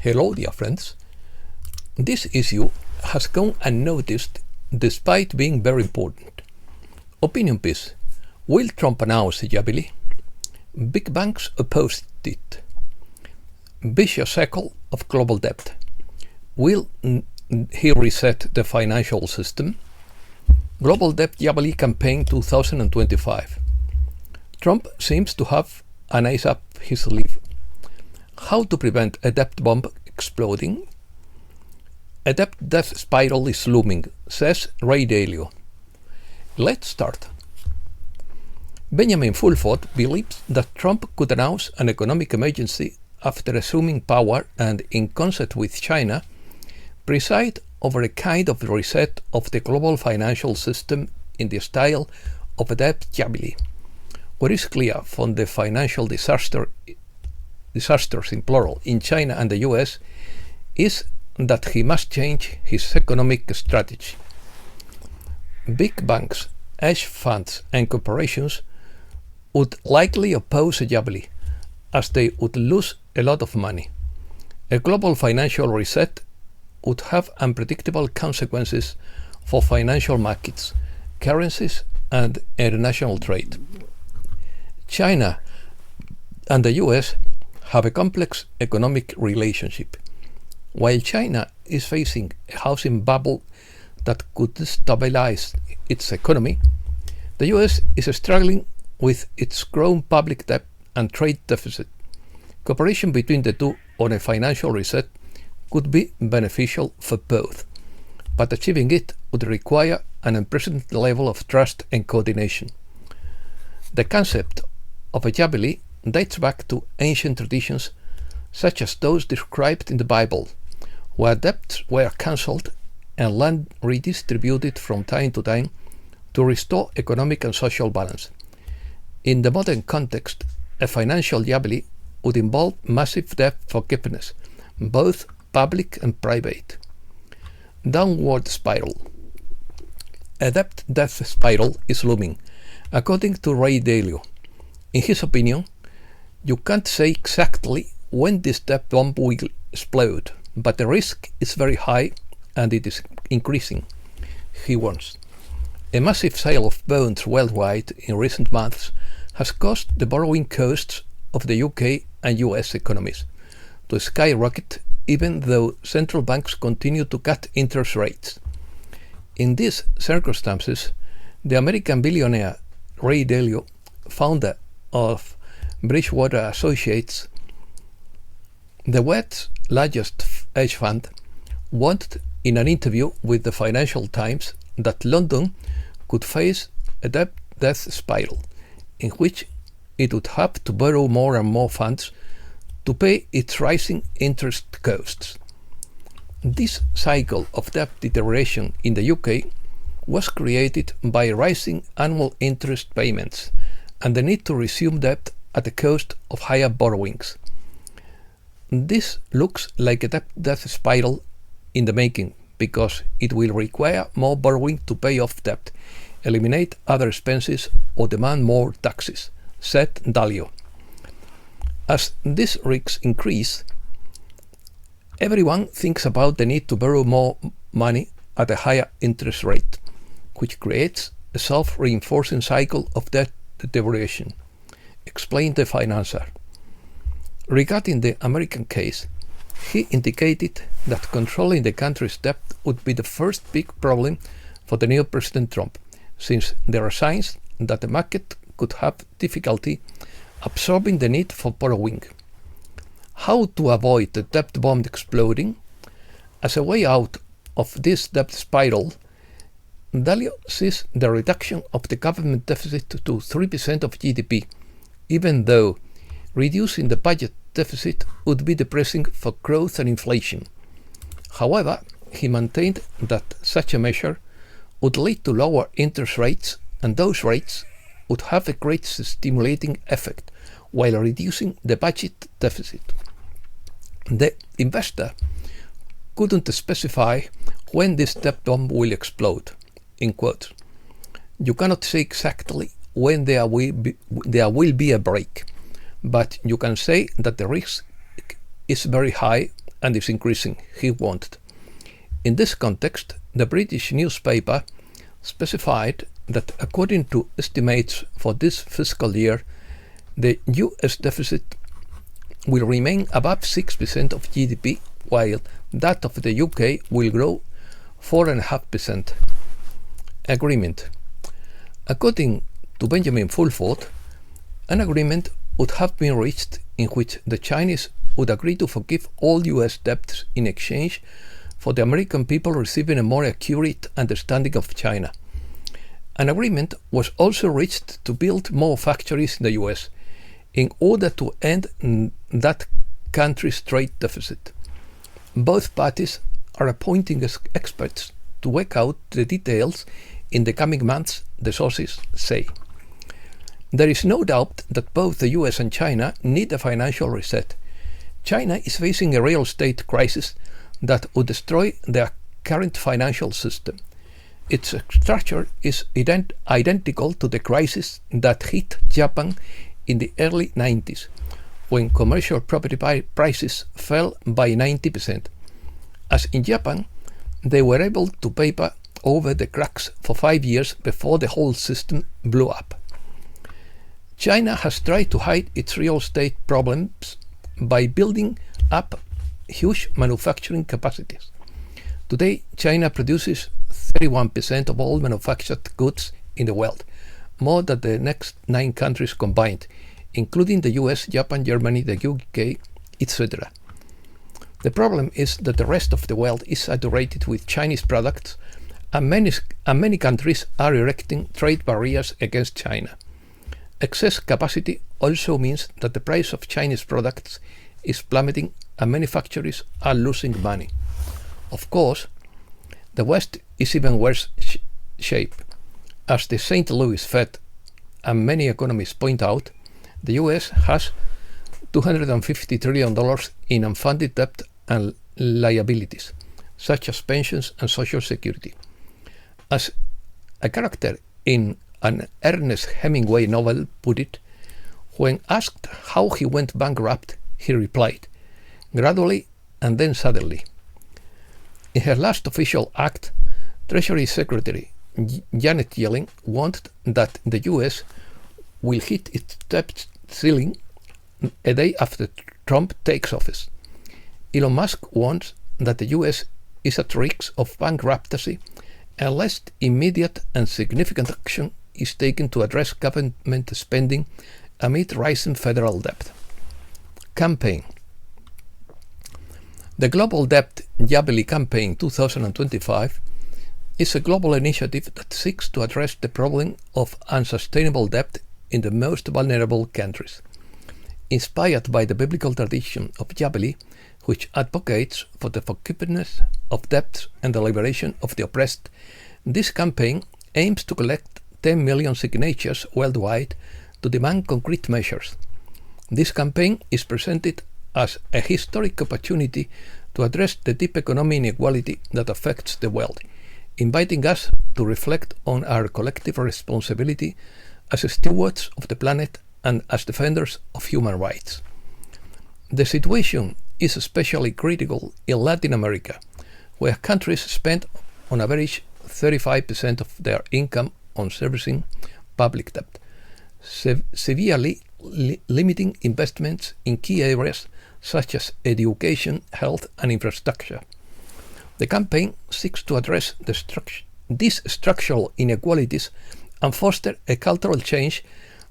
Hello, dear friends. This issue has gone unnoticed despite being very important. Opinion piece. Will Trump announce Jubilee? Big banks opposed it. Vicious cycle of global debt. Will he reset the financial system? Global Debt Jubilee Campaign 2025. Trump seems to have an ace up his sleeve. How to prevent a debt bomb exploding? A debt death spiral is looming, says Ray Dalio. Let's start. Benjamin Fulford believes that Trump could announce an economic emergency after assuming power and, in concert with China, preside over a kind of reset of the global financial system in the style of a debt jubilee. What is clear from the financial disasters in plural in China and the US is that he must change his economic strategy. Big banks, hedge funds and corporations would likely oppose a jubilee, as they would lose a lot of money. A global financial reset would have unpredictable consequences for financial markets, currencies and international trade. China and the US have a complex economic relationship. While China is facing a housing bubble that could destabilize its economy, the US is struggling with its growing public debt and trade deficit. Cooperation between the two on a financial reset could be beneficial for both, but achieving it would require an unprecedented level of trust and coordination. The concept of a jubilee dates back to ancient traditions such as those described in the Bible, where debts were cancelled and land redistributed from time to time to restore economic and social balance. In the modern context, a financial jubilee would involve massive debt forgiveness, both public and private. Downward spiral. A debt death spiral is looming, according to Ray Dalio. In his opinion, you can't say exactly when this debt bomb will explode, but the risk is very high and it is increasing, he warns. A massive sale of bonds worldwide in recent months has caused the borrowing costs of the UK and US economies to skyrocket, even though central banks continue to cut interest rates. In these circumstances, the American billionaire Ray Dalio, founder of Bridgewater Associates, the West's largest hedge fund, warned in an interview with the Financial Times that London could face a debt death spiral, in which it would have to borrow more and more funds to pay its rising interest costs. This cycle of debt deterioration in the UK was created by rising annual interest payments and the need to resume debt at the cost of higher borrowings. This looks like a debt death spiral in the making, because it will require more borrowing to pay off debt, eliminate other expenses or demand more taxes, said Dalio. As these risks increase, everyone thinks about the need to borrow more money at a higher interest rate, which creates a self-reinforcing cycle of debt deterioration, explained the financier. Regarding the American case, he indicated that controlling the country's debt would be the first big problem for the new President Trump, since there are signs that the market could have difficulty absorbing the need for borrowing. How to avoid the debt bomb exploding? As a way out of this debt spiral, Dalio sees the reduction of the government deficit to 3% of GDP, even though reducing the budget deficit would be depressing for growth and inflation. However, he maintained that such a measure would lead to lower interest rates, and those rates would have a great stimulating effect while reducing the budget deficit. The investor couldn't specify when this debt bomb will explode. In quotes, you cannot say exactly when there will be a break, but you can say that the risk is very high and is increasing, he wanted. In this context, the British newspaper specified that according to estimates for this fiscal year, the US deficit will remain above 6% of GDP, while that of the UK will grow 4.5%. Agreement. According to Benjamin Fulford, an agreement would have been reached in which the Chinese would agree to forgive all US debts in exchange for the American people receiving a more accurate understanding of China. An agreement was also reached to build more factories in the US in order to end that country's trade deficit. Both parties are appointing experts to work out the details in the coming months, the sources say. There is no doubt that both the US and China need a financial reset. China is facing a real estate crisis that would destroy their current financial system. Its structure is identical to the crisis that hit Japan in the early 90s, when commercial property prices fell by 90%. As in Japan, they were able to paper over the cracks for 5 years before the whole system blew up. China has tried to hide its real estate problems by building up huge manufacturing capacities. Today, China produces 31% of all manufactured goods in the world, more than the next 9 countries combined, including the US, Japan, Germany, the UK, etc. The problem is that the rest of the world is saturated with Chinese products, and many countries are erecting trade barriers against China. Excess capacity also means that the price of Chinese products is plummeting and many factories are losing money. Of course, the West is even worse shape. As the St. Louis Fed and many economists point out, the US has $250 trillion in unfunded debt and liabilities, such as pensions and social security. As a character in an Ernest Hemingway novel put it, when asked how he went bankrupt, he replied, "Gradually and then suddenly." In her last official act, Treasury Secretary Janet Yellen warned that the US will hit its debt ceiling a day after Trump takes office. Elon Musk warns that the US is at risk of bankruptcy unless immediate and significant action is taken to address government spending amid rising federal debt. Campaign. The Global Debt Jubilee Campaign 2025 is a global initiative that seeks to address the problem of unsustainable debt in the most vulnerable countries. Inspired by the biblical tradition of Jubilee, which advocates for the forgiveness of debts and the liberation of the oppressed, this campaign aims to collect 10 million signatures worldwide to demand concrete measures. This campaign is presented as a historic opportunity to address the deep economic inequality that affects the world, inviting us to reflect on our collective responsibility as stewards of the planet and as defenders of human rights. The situation is especially critical in Latin America, where countries spend on average 35% of their income on servicing public debt, severely limiting investments in key areas such as education, health, and infrastructure. The campaign seeks to address these structural inequalities and foster a cultural change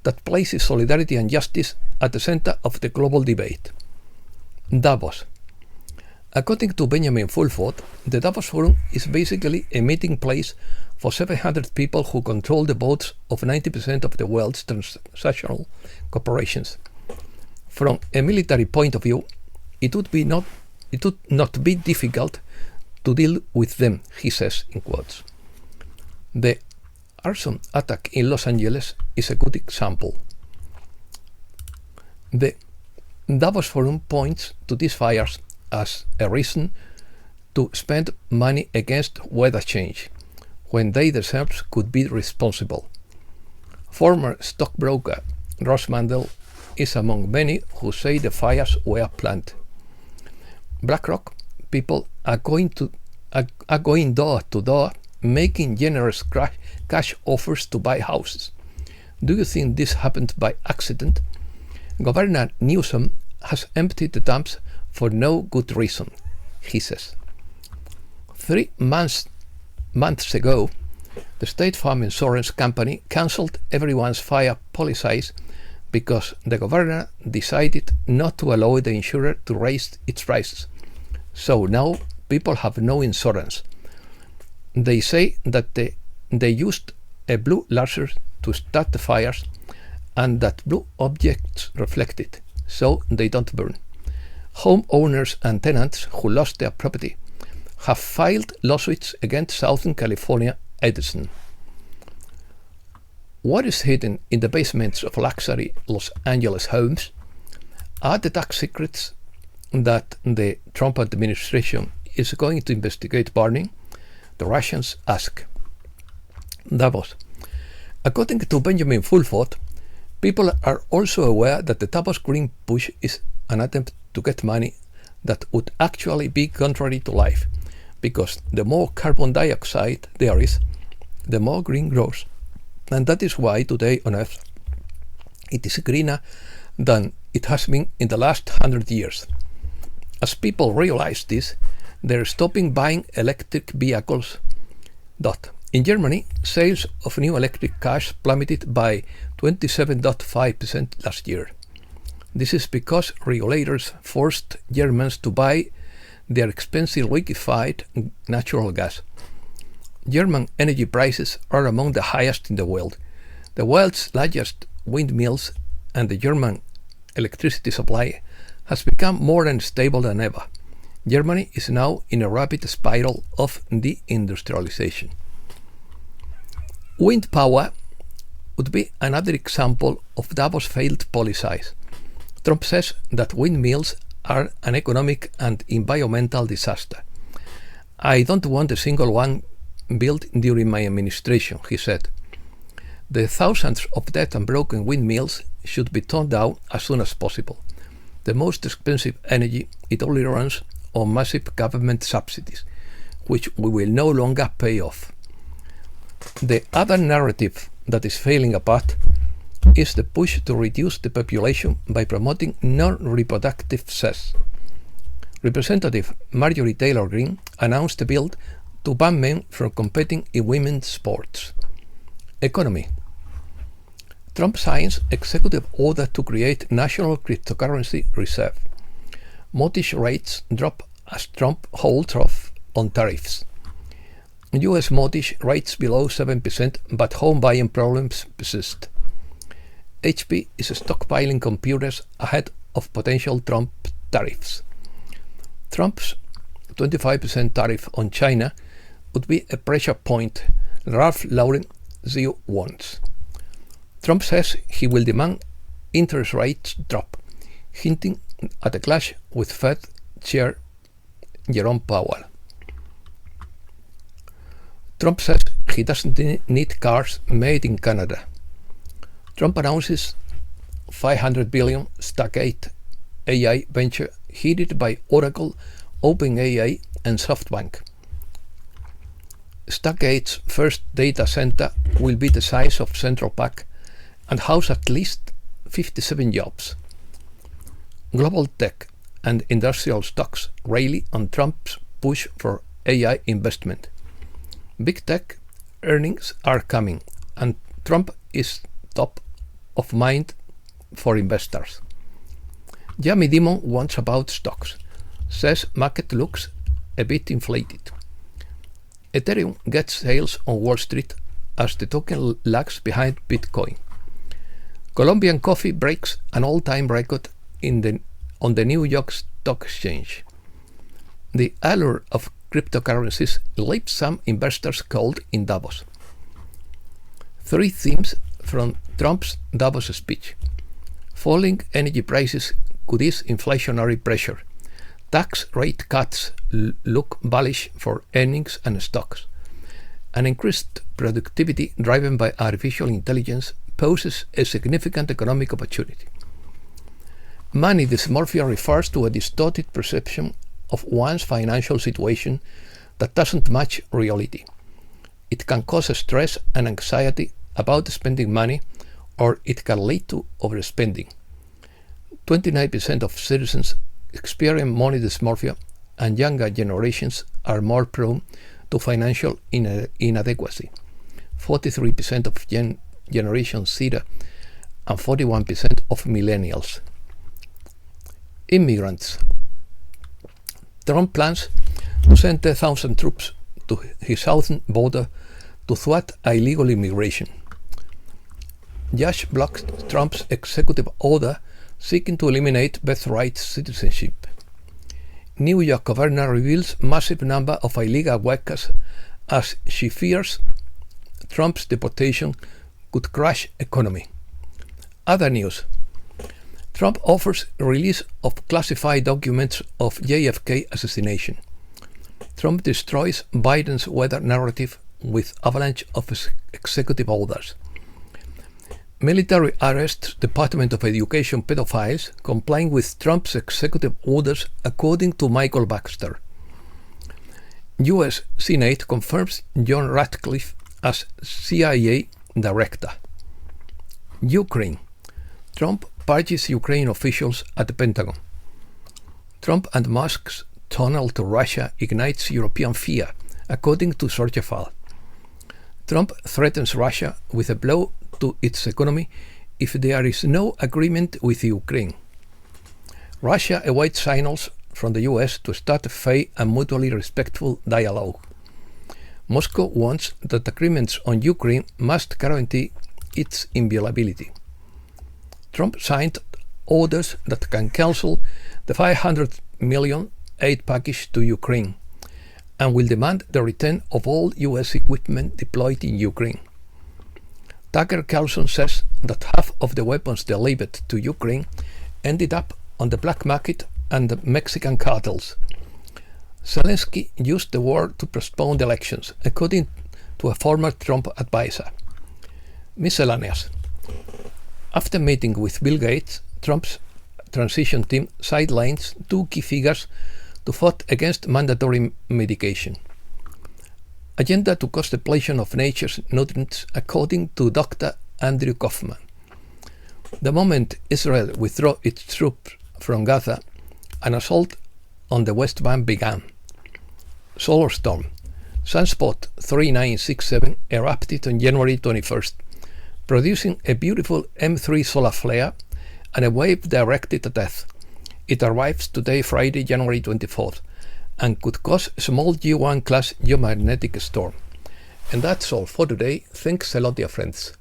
that places solidarity and justice at the center of the global debate. Davos. According to Benjamin Fulford, the Davos Forum is basically a meeting place for 700 people who control the votes of 90% of the world's transnational corporations. From a military point of view, it would not be difficult to deal with them, he says in quotes. The arson attack in Los Angeles is a good example. The Davos Forum points to these fires as a reason to spend money against weather change, when they themselves could be responsible. Former stockbroker Ross Mandel is among many who say the fires were planned. BlackRock people are going door to door making generous cash offers to buy houses. Do you think this happened by accident? Governor Newsom has emptied the dumps for no good reason, he says. 3 months ago, the State Farm Insurance Company cancelled everyone's fire policies because the governor decided not to allow the insurer to raise its prices. So now people have no insurance. They say that they used a blue laser to start the fires and that blue objects reflect it, so they don't burn. Homeowners and tenants who lost their property have filed lawsuits against Southern California Edison. What is hidden in the basements of luxury Los Angeles homes? Are the tax secrets that the Trump administration is going to investigate burning? The Russians ask. Davos. According to Benjamin Fulford, people are also aware that the Davos Green Push is an attempt to get money that would actually be contrary to life, because the more carbon dioxide there is, the more green grows. And that is why today on Earth it is greener than it has been in the last 100 years. As people realize this, they're stopping buying electric vehicles. In Germany, sales of new electric cars plummeted by 27.5% last year. This is because regulators forced Germans to buy their expensive liquefied natural gas. German energy prices are among the highest in the world. The world's largest windmills and the German electricity supply has become more unstable than ever. Germany is now in a rapid spiral of deindustrialization. Wind power would be another example of Davos' failed policies. Trump says that windmills are an economic and environmental disaster. I don't want a single one built during my administration, he said. The thousands of dead and broken windmills should be torn down as soon as possible. The most expensive energy, it only runs on massive government subsidies, which we will no longer pay off. The other narrative that is falling apart is the push to reduce the population by promoting non-reproductive sex. Representative Marjorie Taylor Greene announced a bill to ban men from competing in women's sports. Economy. Trump signs executive order to create national cryptocurrency reserve. Mortgage rates drop as Trump holds off on tariffs. U.S. mortgage rates below 7%, but home buying problems persist. HP is stockpiling computers ahead of potential Trump tariffs. Trump's 25% tariff on China would be a pressure point Ralph Lauren CEO wants. Trump says he will demand interest rates drop, hinting at a clash with Fed Chair Jerome Powell. Trump says he doesn't need cars made in Canada. Trump announces $500 billion Stargate AI venture headed by Oracle, OpenAI, and SoftBank. Stargate's first data center will be the size of Central Park and house at least 57 jobs. Global tech and industrial stocks rally on Trump's push for AI investment. Big tech earnings are coming, and Trump is top of mind for investors. Jamie Dimon wants about stocks, says market looks a bit inflated. Ethereum gets sales on Wall Street as the token lags behind Bitcoin. Colombian coffee breaks an all-time record on the New York Stock Exchange. The allure of cryptocurrencies leaves some investors cold in Davos. 3 themes from Trump's Davos speech. Falling energy prices could ease inflationary pressure. Tax rate cuts look bullish for earnings and stocks. An increased productivity driven by artificial intelligence poses a significant economic opportunity. Money dysmorphia refers to a distorted perception of one's financial situation that doesn't match reality. It can cause stress and anxiety about spending money, or it can lead to overspending. 29% of citizens experience money dysmorphia, and younger generations are more prone to financial inadequacy. 43% of Generation Z and 41% of millennials. Immigrants. Trump plans to send 10,000 troops to his southern border to thwart illegal immigration. Judge blocked Trump's executive order seeking to eliminate birthright citizenship. New York governor reveals massive number of illegal workers as she fears Trump's deportation could crash economy. Other news. Trump offers release of classified documents of JFK assassination. Trump destroys Biden's weather narrative with avalanche of executive orders. Military arrests Department of Education pedophiles complying with Trump's executive orders, according to Michael Baxter. U.S. Senate confirms John Ratcliffe as CIA director. Ukraine. Trump purges Ukraine officials at the Pentagon. Trump and Musk's tunnel to Russia ignites European fear, according to Sorgefal. Trump threatens Russia with a blow to its economy if there is no agreement with Ukraine. Russia awaits signals from the US to start a fair and mutually respectful dialogue. Moscow wants that agreements on Ukraine must guarantee its inviolability. Trump signed orders that can cancel the $500 million aid package to Ukraine and will demand the return of all US equipment deployed in Ukraine. Tucker Carlson says that half of the weapons delivered to Ukraine ended up on the black market and the Mexican cartels. Zelensky used the war to postpone the elections, according to a former Trump advisor. Miscellaneous. After meeting with Bill Gates, Trump's transition team sidelines two key figures to vote against mandatory mitigation. Agenda to cost depletion of nature's nutrients, according to Dr. Andrew Kaufman. The moment Israel withdrew its troops from Gaza, an assault on the West Bank began. Solar storm. Sunspot 3967 erupted on January 21st, producing a beautiful M3 solar flare and a wave directed at Earth. It arrives today, Friday, January 24th, and could cause a small G1 class geomagnetic storm. And that's all for today. Thanks a lot, dear friends.